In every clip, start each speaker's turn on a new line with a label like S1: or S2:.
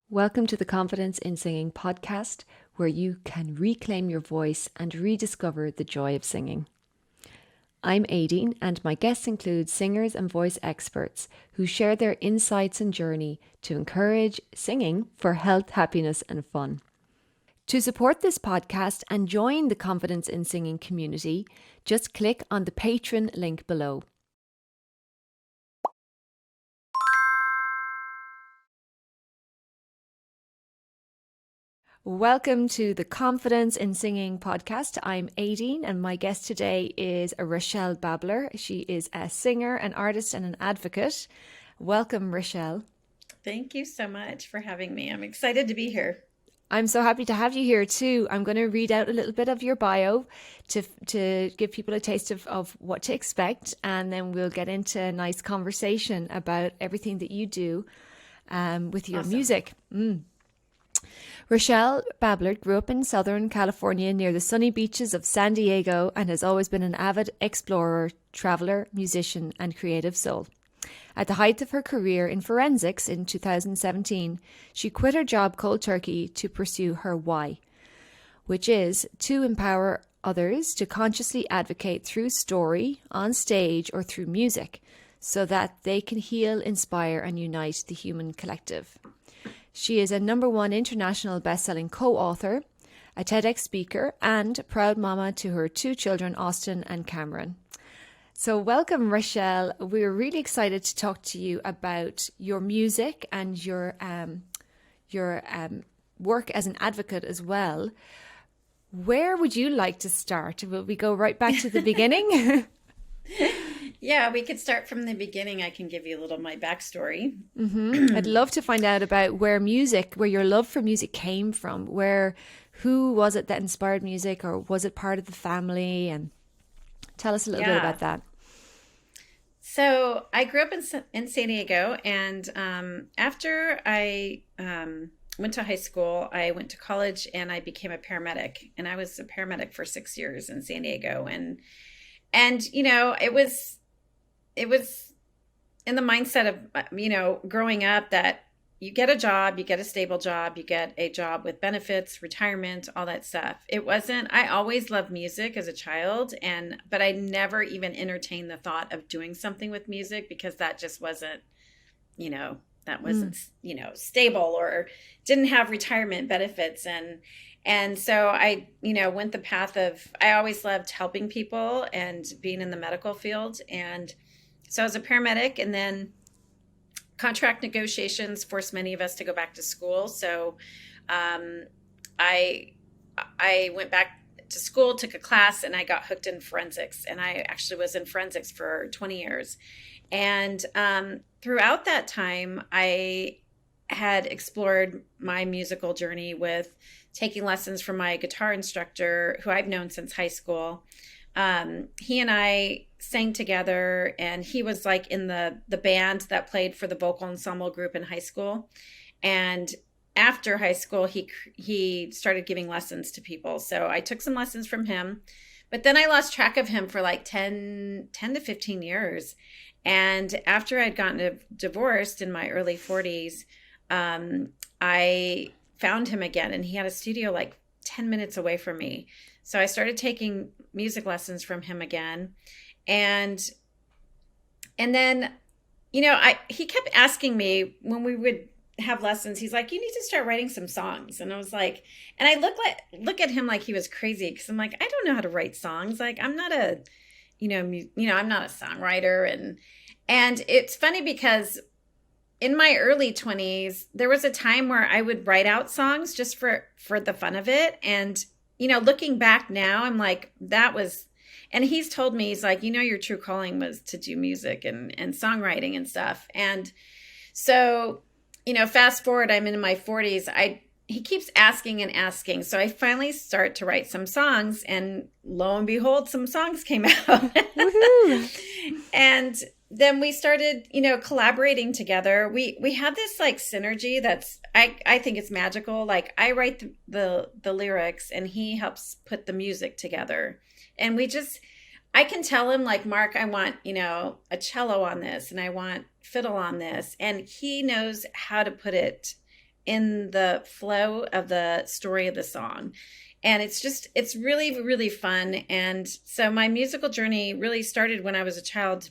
S1: Welcome to the Confidence in Singing podcast, where you can reclaim your voice and rediscover the joy of singing. I'm Aideen, and my guests include singers and voice experts who share their insights and journey to encourage singing for health, happiness, and fun. To support this podcast and join the Confidence in Singing community, just click on the Patreon link below. Welcome to the Confidence in Singing podcast. I'm Aideen, and my guest today is Rachelle Babler. She is a singer, an artist, and an advocate. Welcome, Rachelle.
S2: Thank you so much for having me. I'm excited to be here.
S1: I'm so happy to have you here too. I'm going to read out a little bit of your bio to give people a taste of what to expect, and then we'll get into a nice conversation about everything that you do with your music. Rachelle Babler grew up in Southern California near the sunny beaches of San Diego and has always been an avid explorer, traveler, musician, and creative soul. At the height of her career in forensics in 2017, she quit her job cold turkey to pursue her why, which is to empower others to consciously advocate through story, on stage, or through music, so that they can heal, inspire, and unite the human collective. She is a #1 international best-selling co-author, a TEDx speaker, and a proud mama to her 2 children, Austin and Camryn. So welcome, Rachelle. We're really excited to talk to you about your music and your work as an advocate as well. Where would you like to start? Will we go right back to the beginning?
S2: Yeah, we could start from the beginning. I can give you a little of my backstory.
S1: I'd love to find out about where your love for music came from. Who was it that inspired music, or was it part of the family? And tell us a little bit about that.
S2: So I grew up in San Diego, and after I went to high school, I went to college and I became a paramedic. And I was a paramedic for 6 years in San Diego. And you know, it was in the mindset of, growing up that you get a job, you get a stable job, you get a job with benefits, retirement, all that stuff. I always loved music as a child, but I never even entertained the thought of doing something with music because that just wasn't, stable or didn't have retirement benefits. And so I, went the path of, I always loved helping people and being in the medical field. And so I was a paramedic, and then contract negotiations forced many of us to go back to school. So I went back to school, took a class, and I got hooked in forensics. And I actually was in forensics for 20 years. And throughout that time, I had explored my musical journey with taking lessons from my guitar instructor, who I've known since high school. He and I sang together, and he was like in the band that played for the vocal ensemble group in high school. And after high school, he started giving lessons to people. So I took some lessons from him, but then I lost track of him for like 10 to 15 years. And after I'd gotten divorced in my early 40s, I found him again, and he had a studio like 10 minutes away from me. So I started taking music lessons from him again. And then, he kept asking me when we would have lessons, he's like, you need to start writing some songs. And I was like, and I look at him like he was crazy, because I'm like, I don't know how to write songs. Like, I'm not a, I'm not a songwriter. And it's funny because in my early 20s, there was a time where I would write out songs just for the fun of it. And, looking back now, I'm like, and he's told me, he's like, your true calling was to do music and songwriting and stuff. And so, fast forward, I'm in my 40s. He keeps asking and asking. So I finally start to write some songs, and lo and behold, some songs came out. And then we started, collaborating together. We have this like synergy that's, I think it's magical. Like, I write the lyrics, and he helps put the music together. And I can tell him, like, Mark, I want, a cello on this, and I want fiddle on this. And he knows how to put it in the flow of the story of the song. And it's really, really fun. And so my musical journey really started when I was a child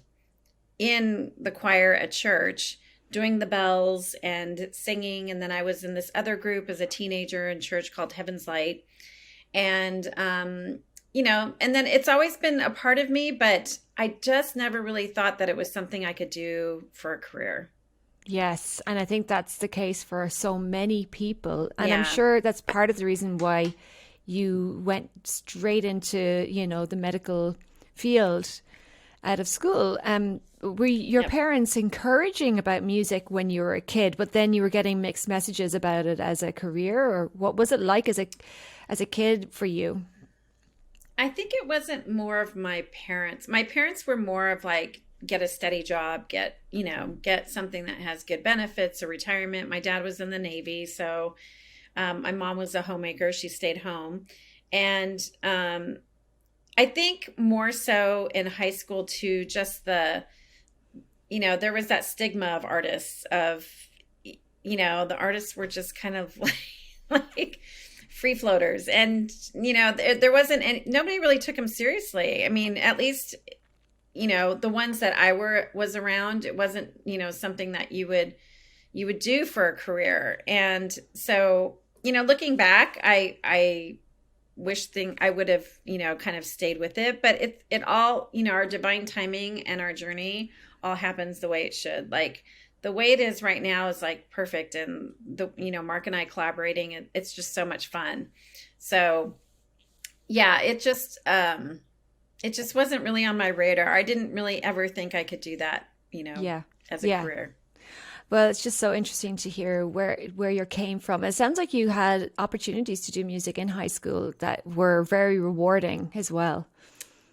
S2: in the choir at church, doing the bells and singing. And then I was in this other group as a teenager in church called Heaven's Light. And, and then it's always been a part of me, but I just never really thought that it was something I could do for a career.
S1: Yes, and I think that's the case for so many people. And I'm
S2: Yeah.
S1: sure that's part of the reason why you went straight into, the medical field out of school. Were your
S2: Yep.
S1: parents encouraging about music when you were a kid, but then you were getting mixed messages about it as a career, or what was it like as a kid for you?
S2: I think it wasn't more of my parents. My parents were more of like, get a steady job, get something that has good benefits or retirement. My dad was in the Navy. So my mom was a homemaker. She stayed home. And I think more so in high school too, just there was that stigma of artists the artists were just kind of like free floaters. And, there wasn't any, nobody really took them seriously. I mean, at least, the ones that was around, it wasn't, something that you would do for a career. And so, looking back, I wish I would have, kind of stayed with it, but it all, our divine timing and our journey all happens the way it should. Like the way it is right now is like perfect. And Mark and I collaborating, it's just so much fun. So yeah, it just wasn't really on my radar. I didn't really ever think I could do that,
S1: Yeah.
S2: as a
S1: Yeah.
S2: career.
S1: Well, it's just so interesting to hear where you came from. It sounds like you had opportunities to do music in high school that were very rewarding as well.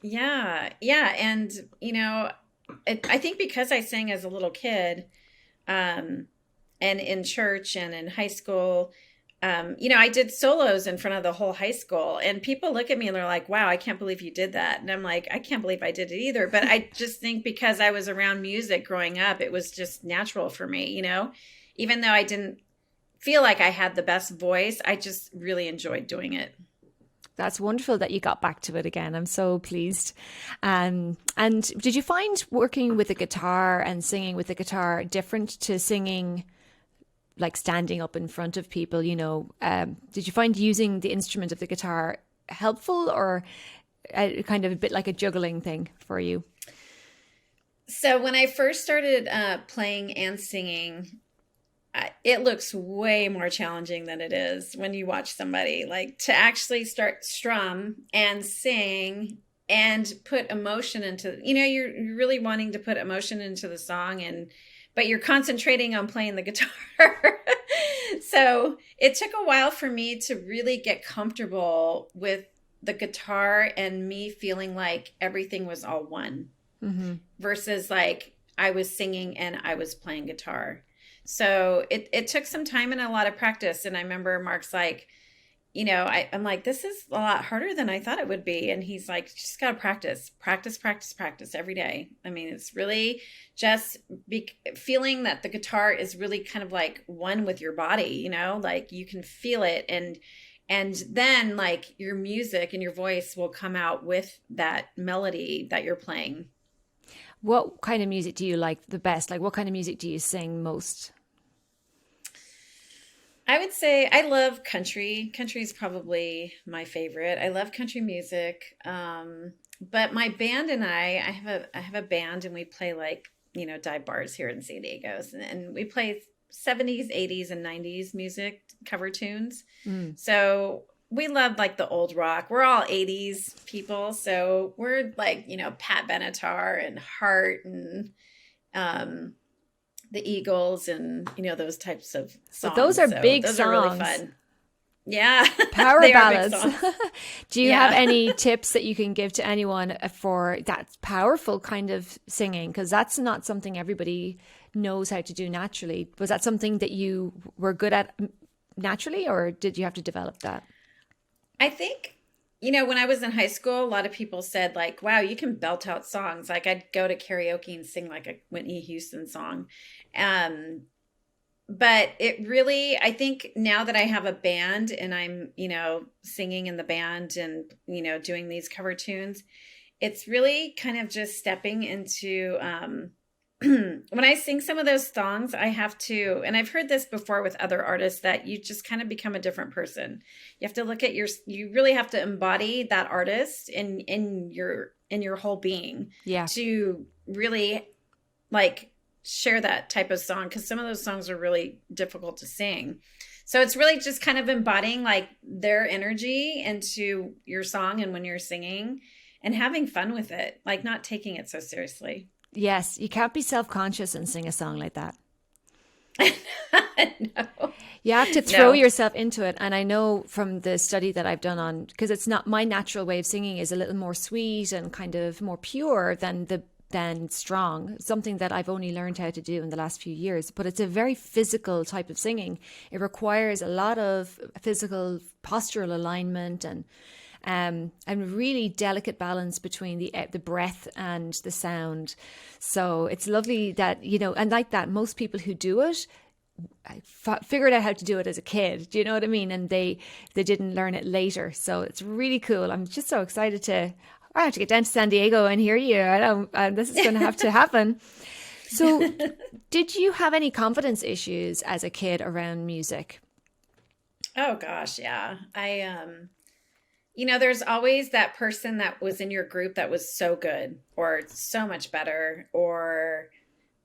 S2: Yeah. Yeah. And, I think because I sang as a little kid, and in church and in high school, I did solos in front of the whole high school, and people look at me and they're like, wow, I can't believe you did that. And I'm like, I can't believe I did it either. But I just think because I was around music growing up, it was just natural for me, even though I didn't feel like I had the best voice, I just really enjoyed doing it.
S1: That's wonderful that you got back to it again. I'm so pleased. And did you find working with the guitar and singing with the guitar different to singing like standing up in front of people? Did you find using the instrument of the guitar helpful, or kind of a bit like a juggling thing for you?
S2: So when I first started playing and singing, it looks way more challenging than it is when you watch somebody. Like to actually start strum and sing and put emotion into, you're really wanting to put emotion into the song, but you're concentrating on playing the guitar. So it took a while for me to really get comfortable with the guitar and me feeling like everything was all one, versus like I was singing and I was playing guitar. So it took some time and a lot of practice. And I remember Mark's like, I'm like, this is a lot harder than I thought it would be. And he's like, just got to practice every day. I mean, it's really just feeling that the guitar is really kind of like one with your body, like you can feel it. And then like your music and your voice will come out with that melody that you're playing.
S1: What kind of music do you like the best? Like, what kind of music do you sing most?
S2: I would say I love country. Country is probably my favorite. I love country music. But my band and I have a band, and we play like, dive bars here in San Diego. And we play 70s, 80s, and 90s music, cover tunes. So we love like the old rock. We're all 80s people. So we're like, Pat Benatar and Heart and the Eagles and, those types of songs.
S1: But those are big
S2: those
S1: songs.
S2: are really fun. Yeah.
S1: Power
S2: They are big
S1: ballads.
S2: songs.
S1: Do you
S2: Yeah.
S1: have any tips that you can give to anyone for that powerful kind of singing? Because that's not something everybody knows how to do naturally. Was that something that you were good at naturally, or did you have to develop that?
S2: I think, when I was in high school, a lot of people said like, wow, you can belt out songs. Like I'd go to karaoke and sing like a Whitney Houston song. but it really, I think now that I have a band and I'm, singing in the band and, doing these cover tunes, it's really kind of just stepping into, when I sing some of those songs, I have to, and I've heard this before with other artists, that you just kind of become a different person. You have to look at you really have to embody that artist in your whole being,
S1: Yeah.
S2: to really like share that type of song, because some of those songs are really difficult to sing. So it's really just kind of embodying like their energy into your song and when you're singing, and having fun with it, like not taking it so seriously.
S1: Yes, you can't be self-conscious and sing a song like that.
S2: No.
S1: You have to throw yourself into it. And I know from the study that I've done on, because it's not my natural way of singing is a little more sweet and kind of more pure than strong, something that I've only learned how to do in the last few years. But it's a very physical type of singing. It requires a lot of physical postural alignment and really delicate balance between the breath and the sound. So it's lovely that, and like that, most people who do it figured out how to do it as a kid. Do you know what I mean? And they didn't learn it later. So it's really cool. I'm just so excited I have to get down to San Diego and hear you. I know this is going to have to happen. So did you have any confidence issues as a kid around music?
S2: Oh gosh, yeah. There's always that person that was in your group that was so good or so much better, or,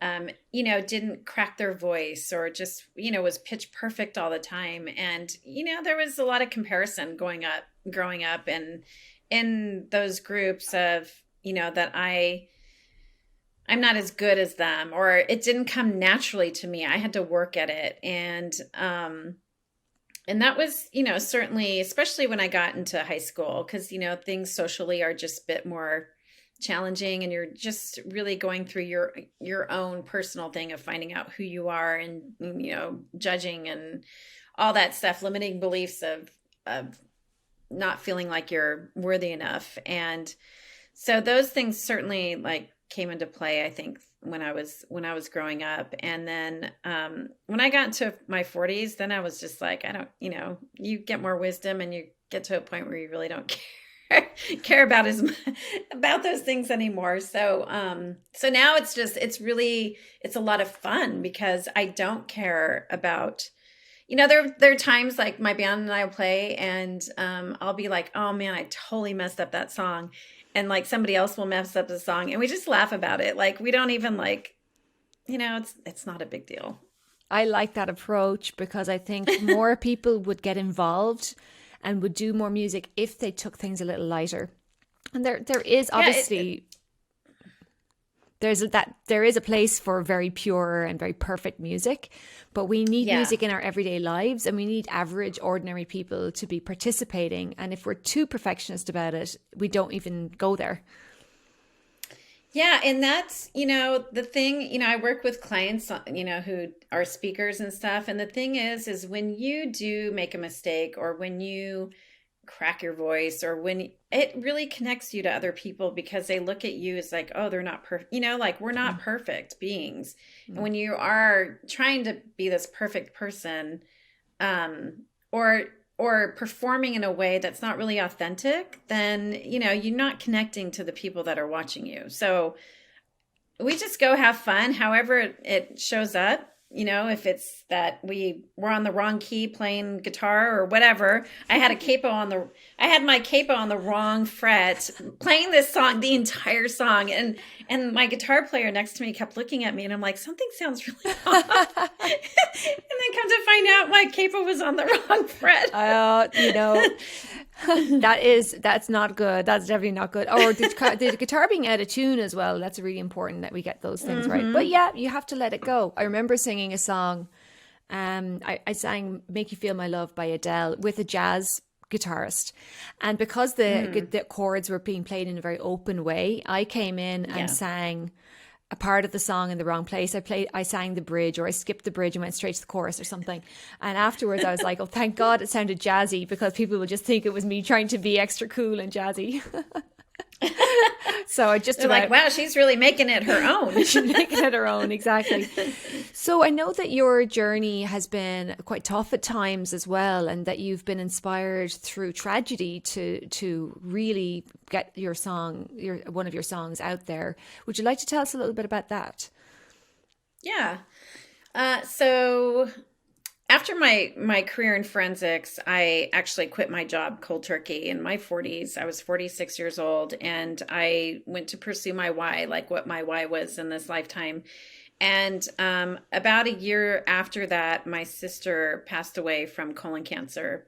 S2: didn't crack their voice, or just, was pitch perfect all the time. And, there was a lot of comparison growing up and in those groups of, that I'm not as good as them, or it didn't come naturally to me. I had to work at it. And that was, certainly, especially when I got into high school, because, things socially are just a bit more challenging, and you're just really going through your own personal thing of finding out who you are, and, judging and all that stuff, limiting beliefs of not feeling like you're worthy enough. And so those things certainly like came into play, I think, when I was growing up. And then when I got into my 40s, then I was just like, I don't, you get more wisdom and you get to a point where you really don't care about about those things anymore. So now it's a lot of fun, because I don't care about, there are times like my band and I will play, and I'll be like, oh man, I totally messed up that song. And like somebody else will mess up the song, and we just laugh about it. Like we don't even it's not a big deal.
S1: I like that approach, because I think more people would get involved and would do more music if they took things a little lighter. And there is obviously there is a place for very pure and very perfect music, but we need music in our everyday lives, and we need average, ordinary people to be participating. And if we're too perfectionist about it, we don't even go there.
S2: Yeah. And that's, the thing, I work with clients, who are speakers and stuff. And the thing is when you do make a mistake, or when you crack your voice, or when it really connects you to other people, because they look at you as like, oh, they're not perfect, like we're not perfect beings. And when you are trying to be this perfect person, or performing in a way that's not really authentic, then, you're not connecting to the people that are watching you. So we just go have fun, however it shows up. If it's that we were on the wrong key playing guitar or whatever. I had my capo on the wrong fret playing this song, the entire song. And my guitar player next to me kept looking at me, and I'm like, something sounds really off. And then come to find out my capo was on the wrong fret.
S1: That's not good. That's definitely not good. Or the guitar being out of tune as well. That's really important that we get those things right. But yeah, you have to let it go. I remember singing a song. I sang "Make You Feel My Love" by Adele with a jazz guitarist, and because the chords were being played in a very open way, I came in and sang a part of the song in the wrong place. I sang the bridge, or I skipped the bridge and went straight to the chorus or something. And afterwards I was like, oh, thank God it sounded jazzy, because people would just think it was me trying to be extra cool and jazzy. So I just
S2: They're like, wow, she's really making it her own.
S1: she's making it her own, exactly. So I know that your journey has been quite tough at times as well, and that you've been inspired through tragedy to really get your song, one of your songs out there. Would you like to tell us a little bit about that?
S2: Yeah. So after my career in forensics, I actually quit my job cold turkey in my 40s. I was 46 years old, and I went to pursue my why, like what my why was in this lifetime. And about a year after that, my sister passed away from colon cancer.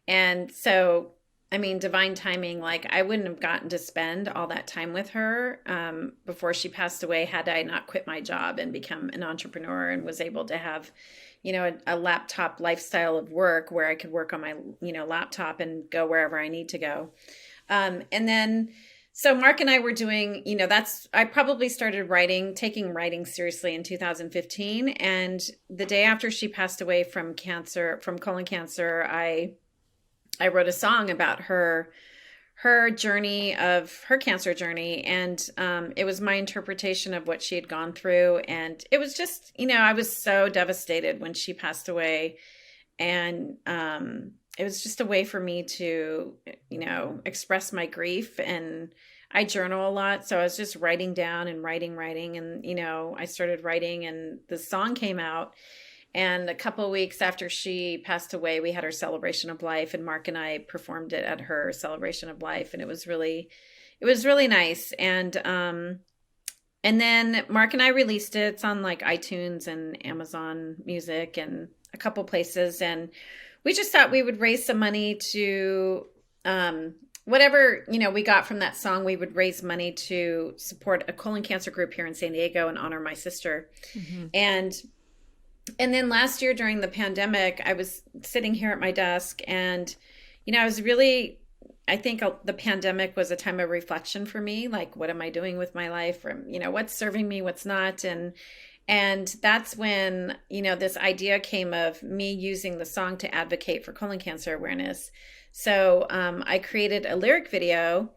S2: And so, I mean, divine timing, like I wouldn't have gotten to spend all that time with her before she passed away had I not quit my job and become an entrepreneur and was able to have, a laptop lifestyle of work where I could work on my, laptop and go wherever I need to go. And then, so Mark and I were doing, I probably started taking writing seriously in 2015. And the day after she passed away from colon cancer, I wrote a song about her journey of her cancer journey. And it was my interpretation of what she had gone through. And it was just, I was so devastated when she passed away. And it was just a way for me to, express my grief. And I journal a lot. So I was just writing down and writing. And, I started writing and the song came out. And a couple of weeks after she passed away, we had her celebration of life, and Mark and I performed it at her celebration of life. And it was really nice. And then Mark and I released it. It's on like iTunes and Amazon Music and a couple places. And we just thought we would raise some money to, whatever, we got from that song, we would raise money to support a colon cancer group here in San Diego and honor my sister. Mm-hmm. And then last year during the pandemic, I was sitting here at my desk and, I think the pandemic was a time of reflection for me. Like, what am I doing with my life? Or, what's serving me, what's not? And that's when, this idea came of me using the song to advocate for colon cancer awareness. So I created a lyric video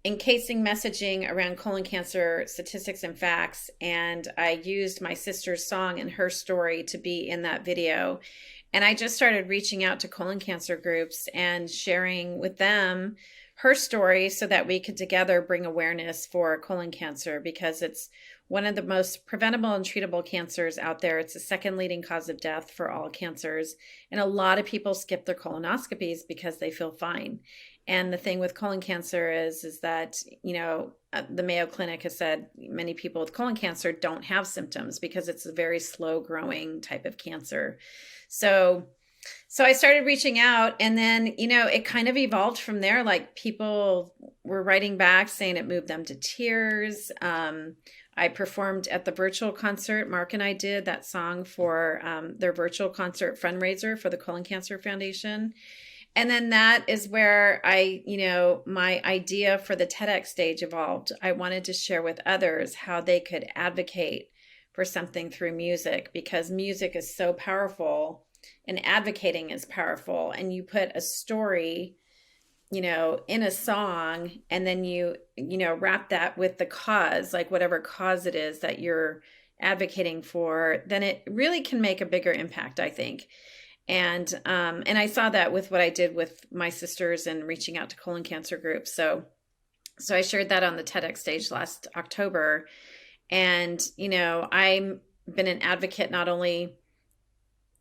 S2: encasing messaging around colon cancer statistics and facts. And I used my sister's song and her story to be in that video. And I just started reaching out to colon cancer groups and sharing with them her story so that we could together bring awareness for colon cancer, because it's one of the most preventable and treatable cancers out there. It's the second leading cause of death for all cancers. And a lot of people skip their colonoscopies because they feel fine. And the thing with colon cancer is that, the Mayo Clinic has said many people with colon cancer don't have symptoms because it's a very slow growing type of cancer. So I started reaching out, and then, it kind of evolved from there. Like, people were writing back saying it moved them to tears. I performed at the virtual concert. Mark and I did that song for their virtual concert fundraiser for the Colon Cancer Foundation. And then that is where my idea for the TEDx stage evolved. I wanted to share with others how they could advocate for something through music, because music is so powerful and advocating is powerful. And you put a story, in a song, and then you wrap that with the cause, like whatever cause it is that you're advocating for, then it really can make a bigger impact, I think. And I saw that with what I did with my sisters and reaching out to colon cancer groups. So I shared that on the TEDx stage last October. And, I've been an advocate not only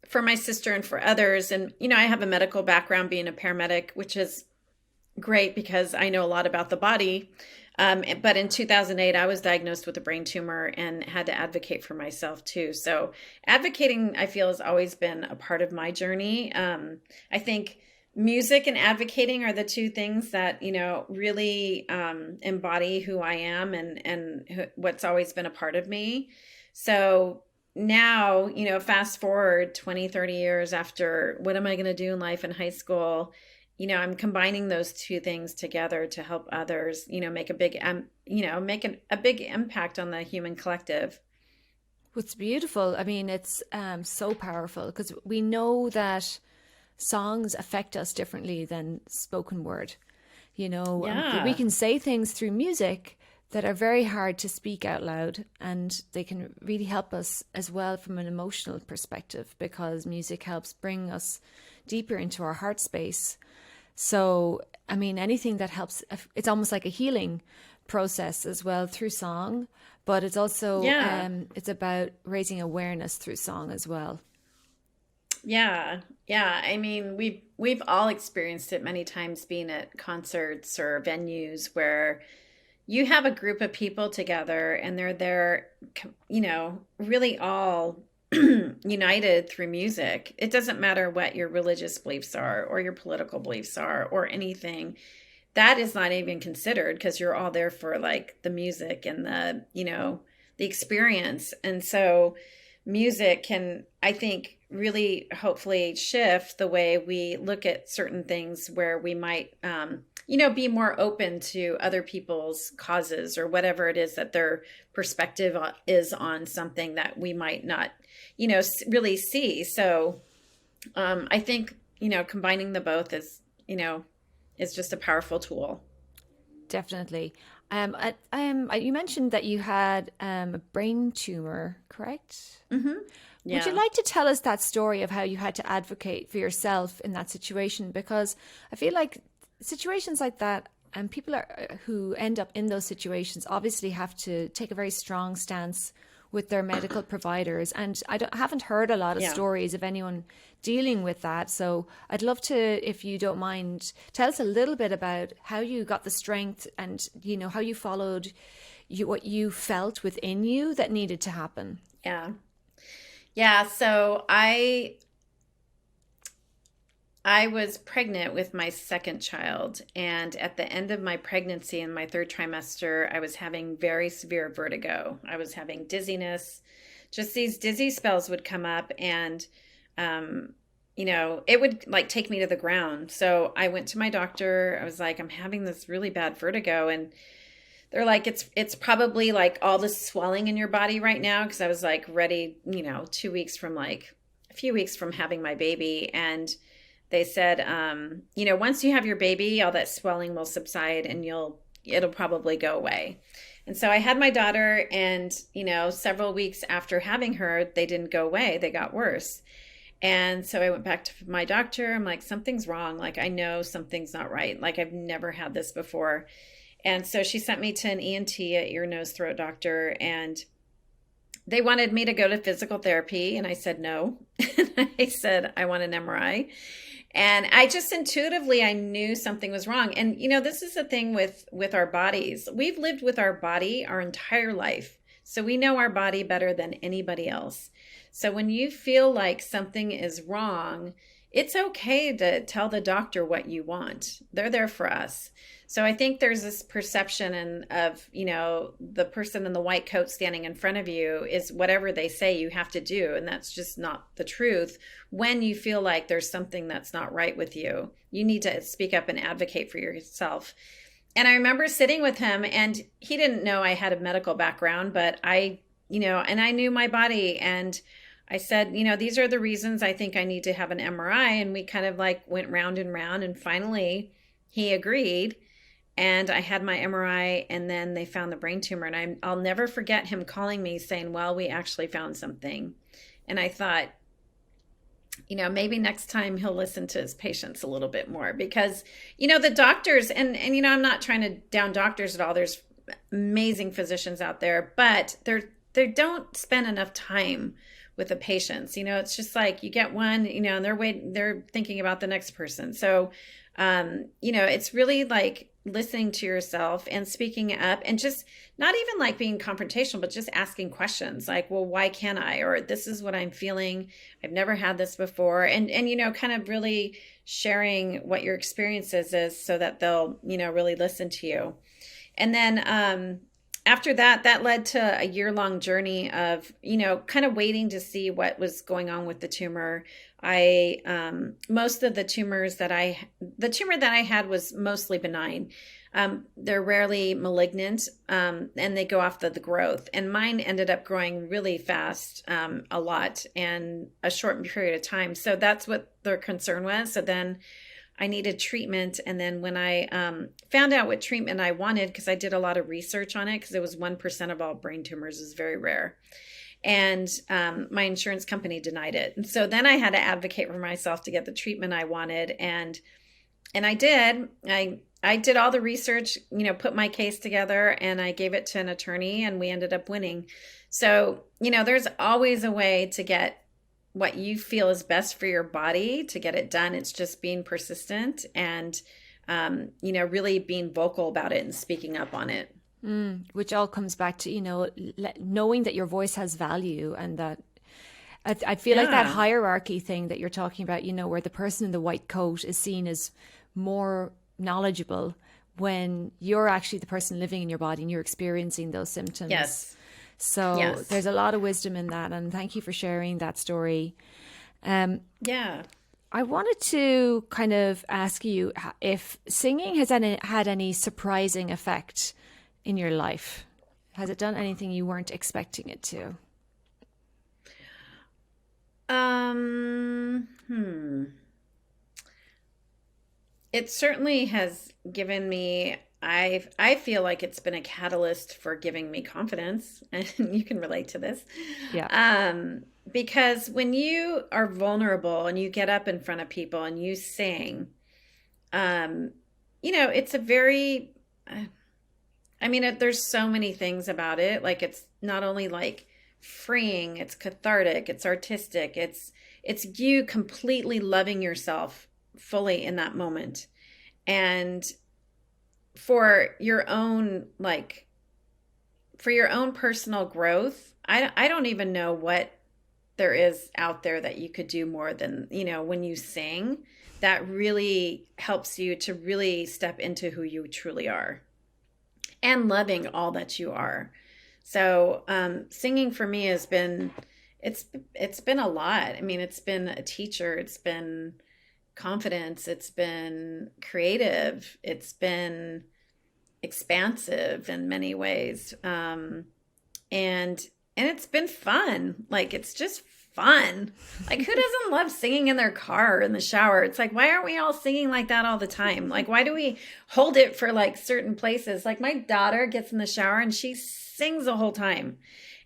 S2: for my sister and for others. And, I have a medical background being a paramedic, which is great because I know a lot about the body. But in 2008, I was diagnosed with a brain tumor and had to advocate for myself too. So advocating, I feel, has always been a part of my journey. I think music and advocating are the two things that, really embody who I am and what's always been a part of me. So now, fast forward 20, 30 years after, what am I going to do in life in high school? I'm combining those two things together to help others, make a big, make a big impact on the human collective.
S1: What's beautiful, I mean, it's so powerful, because we know that songs affect us differently than spoken word.
S2: Yeah.
S1: We can say things through music that are very hard to speak out loud, and they can really help us as well from an emotional perspective, because music helps bring us deeper into our heart space. So, I mean, anything that helps, it's almost like a healing process as well through song, but it's also,
S2: Yeah.
S1: it's about raising awareness through song as well.
S2: Yeah. Yeah. I mean, we've all experienced it many times being at concerts or venues where you have a group of people together and they're there, really all united through music. It doesn't matter what your religious beliefs are or your political beliefs are or anything. That is not even considered, because you're all there for like the music and the experience. And so music can, I think, really hopefully shift the way we look at certain things, where we might be more open to other people's causes or whatever it is that their perspective is on something that we might not really see. So I think combining the both is just a powerful tool.
S1: Definitely. You mentioned that you had a brain tumor, correct?
S2: Mm-hmm.
S1: Would you
S2: Yeah.
S1: like to tell us that story of how you had to advocate for yourself in that situation? Because I feel like situations like that, and who end up in those situations obviously have to take a very strong stance with their medical providers. And haven't heard a lot of
S2: Yeah.
S1: stories of anyone dealing with that. So I'd love to, if you don't mind, tell us a little bit about how you got the strength, and how you followed what you felt within you that needed to happen.
S2: Yeah. Yeah. So I was pregnant with my second child, and at the end of my pregnancy, in my third trimester, I was having very severe vertigo. I was having dizziness. Just these dizzy spells would come up, and it would like take me to the ground. So I went to my doctor. I was like, I'm having this really bad vertigo, and they're like, it's probably like all the swelling in your body right now, because I was like ready, 2 weeks from like a few weeks from having my baby, and they said, once you have your baby, all that swelling will subside and it'll probably go away. And so I had my daughter, and, several weeks after having her, they didn't go away. They got worse. And so I went back to my doctor. I'm like, something's wrong. Like, I know something's not right. Like, I've never had this before. And so she sent me to an ENT, a ear, nose, throat doctor, and they wanted me to go to physical therapy. And I said, no. I said, I want an MRI. And I just intuitively, I knew something was wrong. And, this is the thing with our bodies. We've lived with our body our entire life. So we know our body better than anybody else. So when you feel like something is wrong, it's okay to tell the doctor what you want. They're there for us. So I think there's this perception of, the person in the white coat standing in front of you is whatever they say you have to do. And that's just not the truth. When you feel like there's something that's not right with you, you need to speak up and advocate for yourself. And I remember sitting with him, and he didn't know I had a medical background, but and I knew my body, and I said, these are the reasons I think I need to have an MRI. And we kind of like went round and round, and finally he agreed. And I had my MRI, and then they found the brain tumor. And I'll never forget him calling me saying, well, we actually found something. And I thought, maybe next time he'll listen to his patients a little bit more, because, the doctors, and I'm not trying to down doctors at all. There's amazing physicians out there, but they don't spend enough time with the patients. It's just like you get one, and they're thinking about the next person. So, it's really like listening to yourself and speaking up, and just not even like being confrontational, but just asking questions like, well, why can't I? Or this is what I'm feeling. I've never had this before. And kind of really sharing what your experiences is, so that they'll, really listen to you. And then, after that led to a year-long journey of, kind of waiting to see what was going on with the tumor. Most of the tumor that I had was mostly benign. They're rarely malignant, and they go off the growth. And mine ended up growing really fast, a lot, in a short period of time. So that's what their concern was. So then I needed treatment. And then when I found out what treatment I wanted, because I did a lot of research on it, because it was 1% of all brain tumors, is very rare. And my insurance company denied it. And so then I had to advocate for myself to get the treatment I wanted. And I did. I did all the research, put my case together, and I gave it to an attorney, and we ended up winning. So, there's always a way to get what you feel is best for your body to get it done. It's just being persistent and, really being vocal about it and speaking up on it.
S1: Which all comes back to, knowing that your voice has value, and that I feel like that hierarchy thing that you're talking about, where the person in the white coat is seen as more knowledgeable when you're actually the person living in your body and you're experiencing those symptoms.
S2: Yes.
S1: So there's a lot of wisdom in that. And thank you for sharing that story.
S2: Yeah.
S1: I wanted to kind of ask you if singing has had any surprising effect in your life. Has it done anything you weren't expecting it to?
S2: It certainly has given me, I feel like it's been a catalyst for giving me confidence, and you can relate to this.
S1: Yeah.
S2: Because when you are vulnerable and you get up in front of people and you sing, it's a very, there's so many things about it. Like, it's not only like freeing, it's cathartic, it's artistic, it's you completely loving yourself fully in that moment. And for your own personal growth, I don't even know what there is out there that you could do more than, when you sing, that really helps you to really step into who you truly are and loving all that you are. So singing for me has been, it's been a lot. It's been a teacher. It's been confidence. It's been creative. It's been expansive in many ways. And it's been fun. Like, it's just fun. Like, who doesn't love singing in their car or in the shower? It's like, why aren't we all singing like that all the time? Like, why do we hold it for like certain places? Like, my daughter gets in the shower and she sings the whole time.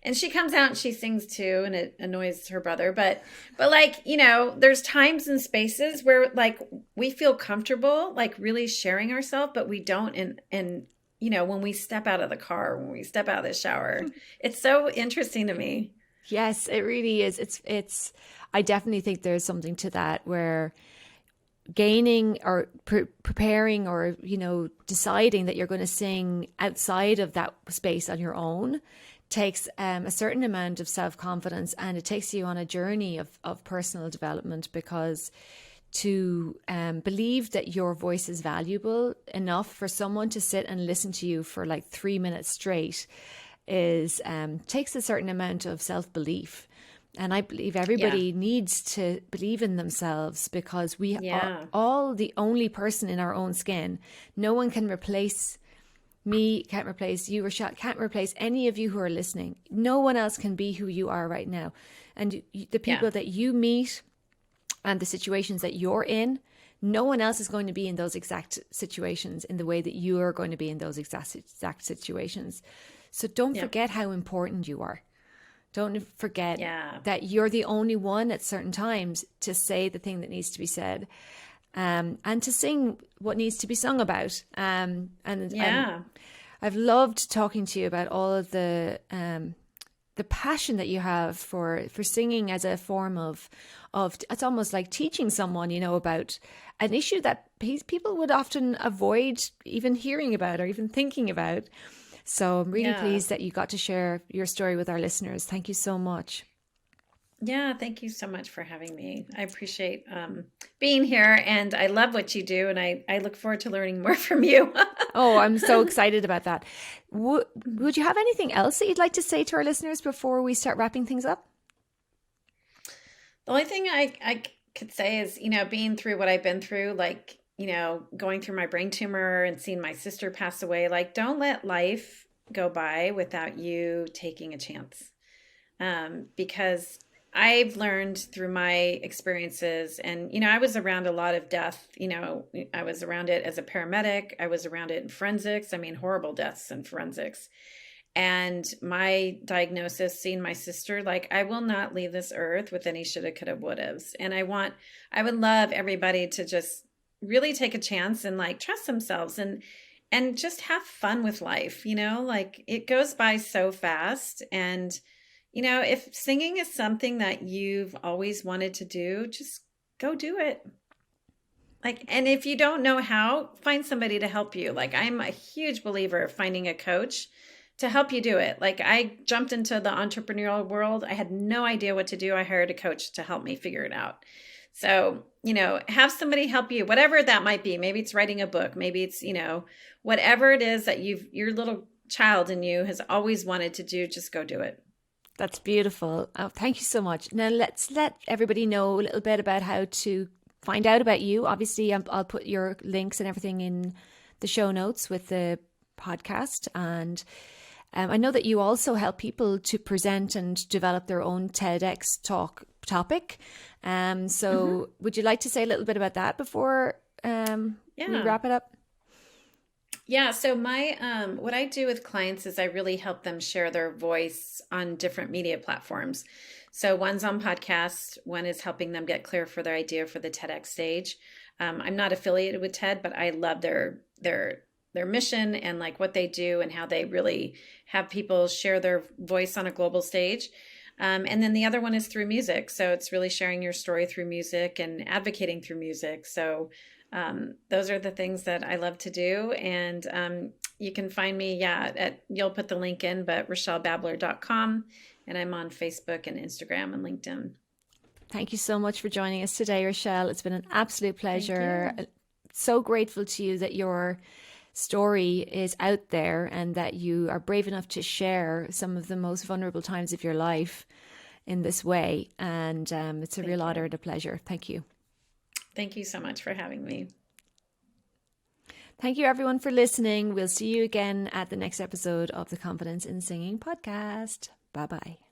S2: And she comes out and she sings too, and it annoys her brother. But like, there's times and spaces where like we feel comfortable, like really sharing ourselves, but we don't. And when we step out of the car, when we step out of the shower, it's so interesting to me.
S1: Yes, it really is. It's, I definitely think there's something to that, where gaining or preparing or, deciding that you're going to sing outside of that space on your own takes a certain amount of self-confidence, and it takes you on a journey of personal development, because to believe that your voice is valuable enough for someone to sit and listen to you for like 3 minutes straight is takes a certain amount of self-belief. And I believe everybody needs to believe in themselves, because we are all the only person in our own skin. No one can replace me, can't replace you, Rachelle, can't replace any of you who are listening. No one else can be who you are right now. And the people that you meet and the situations that you're in, no one else is going to be in those exact situations in the way that you are going to be in those exact situations. So don't forget how important you are. Don't forget that you're the only one at certain times to say the thing that needs to be said, and to sing what needs to be sung about. And I've loved talking to you about all of the passion that you have for singing as a form of it's almost like teaching someone, about an issue that people would often avoid even hearing about or even thinking about. So I'm really pleased that you got to share your story with our listeners. Thank you so much.
S2: Yeah, thank you so much for having me. I appreciate being here, and I love what you do, and I look forward to learning more from you.
S1: Oh, I'm so excited about that. Would you have anything else that you'd like to say to our listeners before we start wrapping things up?
S2: The only thing I could say is, being through what I've been through, like, going through my brain tumor and seeing my sister pass away, like, don't let life go by without you taking a chance. Because I've learned through my experiences, and, I was around a lot of death. I was around it as a paramedic. I was around it in forensics. I mean, horrible deaths in forensics. And my diagnosis, seeing my sister, like, I will not leave this earth with any shoulda, coulda, wouldas. And I would love everybody to just really take a chance and like trust themselves and just have fun with life. Like, it goes by so fast. And if singing is something that you've always wanted to do, just go do it. Like, and if you don't know how, find somebody to help you. Like, I'm a huge believer of finding a coach to help you do it. Like, I jumped into the entrepreneurial world. I had no idea what to do. I hired a coach to help me figure it out. So, have somebody help you, whatever that might be. Maybe it's writing a book. Maybe it's, whatever it is that your little child in you has always wanted to do, just go do it.
S1: That's beautiful. Oh, thank you so much. Now let's let everybody know a little bit about how to find out about you. Obviously, I'll put your links and everything in the show notes with the podcast. And I know that you also help people to present and develop their own TEDx topic. So would you like to say a little bit about that before we wrap it up?
S2: Yeah. So my what I do with clients is I really help them share their voice on different media platforms. So one's on podcasts, one is helping them get clear for their idea for the TEDx stage. I'm not affiliated with TED, but I love their mission and like what they do and how they really have people share their voice on a global stage. And then the other one is through music. So it's really sharing your story through music and advocating through music. So those are the things that I love to do. And you can find me, you'll put the link in, but RachelleBabler.com. And I'm on Facebook and Instagram and LinkedIn.
S1: Thank you so much for joining us today, Rachelle. It's been an absolute pleasure. So grateful to you that your story is out there and that you are brave enough to share some of the most vulnerable times of your life in this way. And it's a real honor and a pleasure. Thank you.
S2: Thank you so much for having me.
S1: Thank you, everyone, for listening. We'll see you again at the next episode of the Confidence in Singing podcast. Bye-bye.